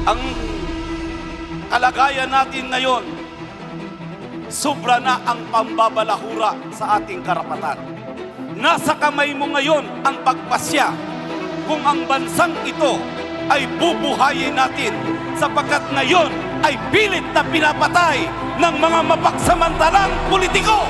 Ang kalagayan natin ngayon, sobra na ang pambabalahura sa ating karapatan. Nasa kamay mo ngayon ang pagpasya kung ang bansang ito ay bubuhayin natin, sapagkat ngayon ay pilit na pinapatay ng mga mapagsamantalang politiko.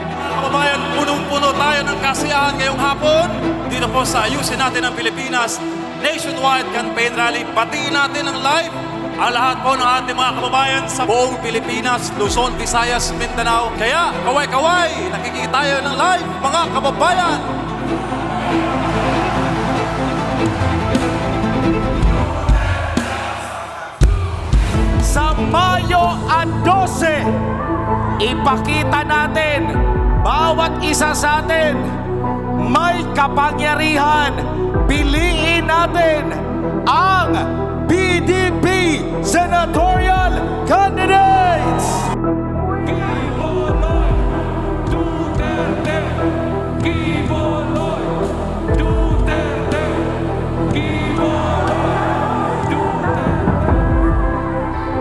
Mga kababayan, punong-puno tayo ng kasiyahan ngayong hapon dito po sa Ayusin Natin ang Pilipinas Nationwide Campaign Rally. Batiin natin ang live ang lahat po ng ating mga kababayan sa buong Pilipinas, Luzon, Visayas, Mindanao. Kaya, kaway-kaway, nakikita tayo ng live, mga kababayan! Sa Mayo 12, ipakita natin, bawat isa sa atin may kapangyarihan. Piliin natin ang PDP senatorial candidates! Kibuloy Duterte, Kibuloy Duterte, Kibuloy Duterte.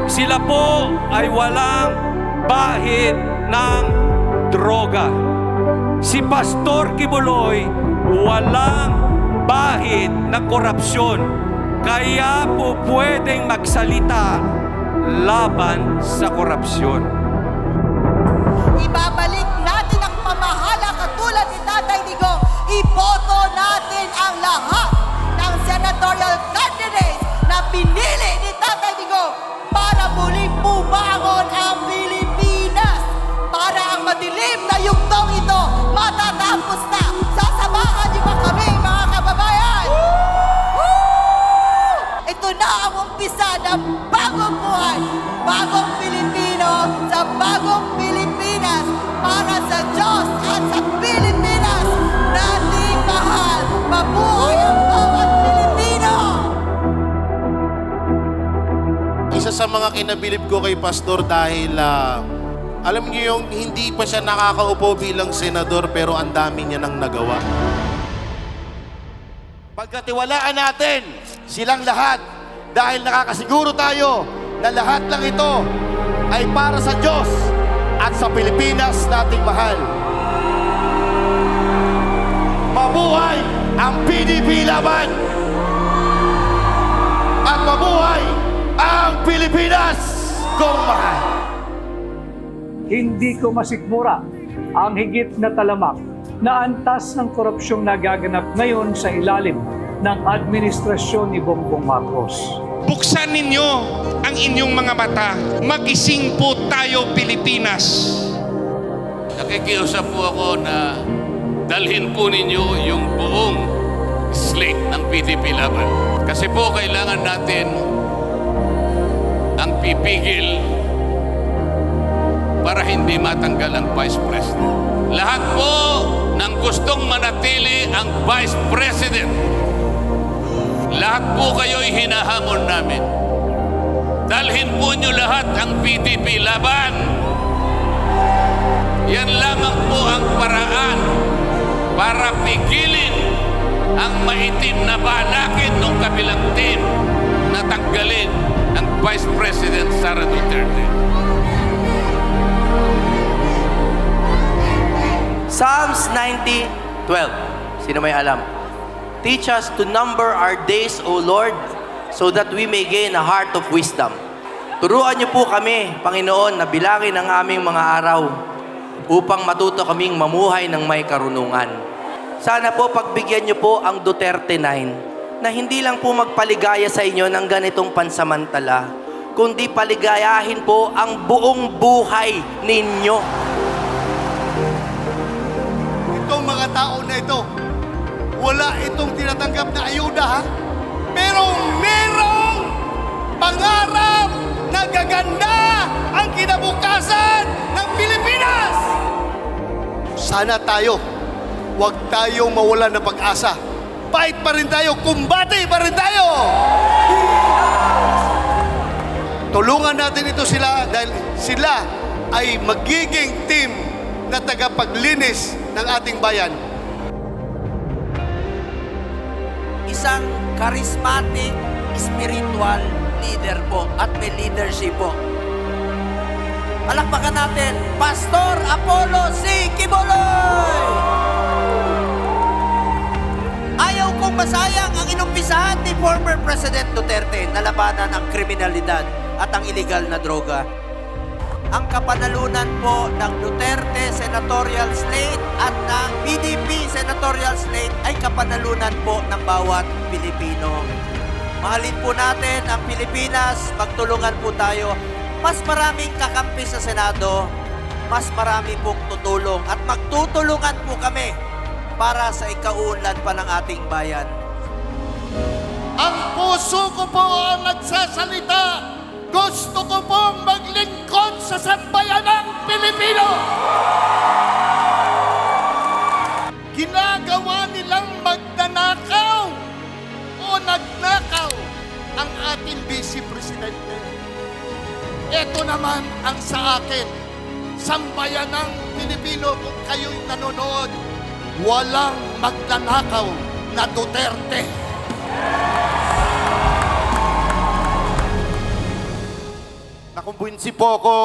Sila po ay walang bahid ng droga. Si Pastor Kibuloy walang bahid ng korupsyon. Kaya po pwedeng magsalita laban sa korupsyon. Ibabalik natin ang pamahala katulad ni Tatay Digong. Iboto natin ang lahat ng senatorial candidates na pinili ni Tatay Digong para muling bumangon ang Pilipinas. Para ang madilim na yugtong ito matatapos na. Sasamahan niyo ba kami, mga kababayan? Ito na ang umpisa ng bagong buhay, bagong Pilipino sa bagong Pilipinas, para sa Diyos at sa Pilipinas nating mahal. Mabuhay ang bawat Pilipino! Isa sa mga kinabilib ko kay Pastor dahil alam niyo yung hindi pa siya nakakaupo bilang senador pero ang dami niya nang nagawa. Pagkatiwalaan natin silang lahat dahil nakakasiguro tayo na lahat ng ito ay para sa Diyos at sa Pilipinas nating mahal. Mabuhay ang PDP laban! At mabuhay ang Pilipinas kong mahal! Hindi ko masikmura ang higit na talamak na antas ng korupsyong nagaganap ngayon sa ilalim ng administrasyon ni Bongbong Marcos. Buksan ninyo ang inyong mga mata. Magising po tayo, Pilipinas. Nakikiusap po ako na dalhin po ninyo yung buong slate ng PDP laban. Kasi po kailangan natin ang pipigil para hindi matanggal ang Vice President. Lahat po ng gustong manatili ang Vice President, lahat po kayo'y hinahamon namin. Dalhin po nyo lahat ang PDP laban. Yan lamang po ang paraan para pigilin ang maitim na balakid ng kabilang team na tanggalin ang Vice President Sara Duterte. Psalms 90:12. Sino may alam? Teach us to number our days, O Lord, so that we may gain a heart of wisdom. Turuan niyo po kami, Panginoon, na bilangin ang aming mga araw upang matuto kaming mamuhay ng may karunungan. Sana po pagbigyan niyo po ang Duterte 9 na hindi lang po magpaligaya sa inyo ng ganitong pansamantala, kundi paligayahin po ang buong buhay ninyo. Itong mga tao na ito, wala itong tinatanggap na ayuda, ha? Pero merong pangarap na gaganda ang kinabukasan ng Pilipinas! Sana tayo, huwag tayong mawalan ng pag-asa. Fight pa rin tayo, kumbate pa rin tayo! Tulungan natin ito sila dahil sila ay magiging team na tagapaglinis ng ating bayan. Isang charismatic spiritual leader po at may leadership po. Palakpakan natin, Pastor Apollo C. Kibuloy! Ayaw kong masayang ang inumpisahan ni former President Duterte na labanan ang kriminalidad at ang illegal na droga. Ang kapanalunan po ng Duterte Senatorial Slate at ng PDP Senatorial Slate ay kapanalunan po ng bawat Pilipino. Mahalin po natin ang Pilipinas, magtulungan po tayo. Mas maraming kakampi sa Senado, mas marami pong tutulong at magtutulungan po kami para sa ikauunlad pa ng ating bayan. Ang puso ko po ang nagsasalita. Gusto ko pong maglingkod sa sambayanang Pilipino. Ginagawa nilang magnanakaw o nagnakaw ang ating Vice Presidente. Ito naman ang sa akin, sambayanang Pilipino, kung kayo'y nanonood, walang magnanakaw na Duterte. Nakumbinsi po ako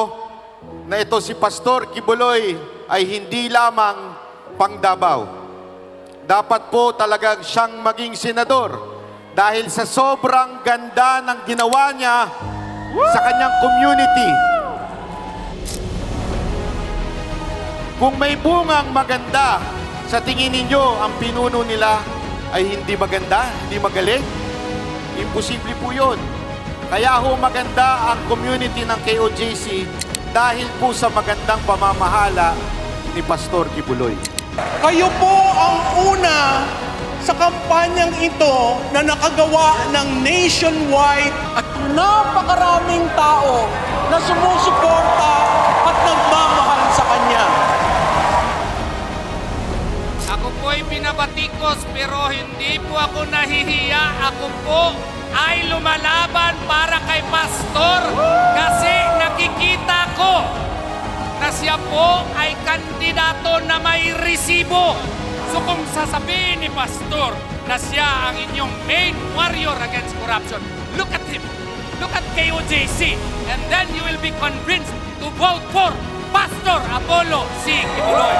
na ito si Pastor Kibuloy ay hindi lamang pang Davao. Dapat po talagang siyang maging senador dahil sa sobrang ganda ng ginawa niya sa kanyang community. Kung may bungang maganda, sa tingin ninyo ang pinuno nila ay hindi maganda, hindi magaling? Imposible po yun. Kaya ho maganda ang community ng KOJC dahil po sa magandang pamamahala ni Pastor Kibuloy. Kayo po ang una sa kampanyang ito na nakagawa ng nationwide at napakaraming tao na sumusuporta at nagmamahal sa kanya. Ako po'y binabatikos pero hindi po ako nahihiya. Ako po ay lumalaban para kay Pastor kasi nakikita ko na siya po ay kandidato na may resibo. So kung sasabihin ni Pastor na siya ang inyong main warrior against corruption, look at him. Look at KOJC. And then you will be convinced to vote for Pastor Apollo C. Kibuloy.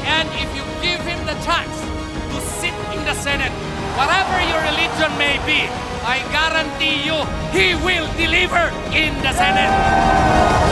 And if you give him the chance to sit in the Senate, whatever your religion may be, I guarantee you, he will deliver in the Senate.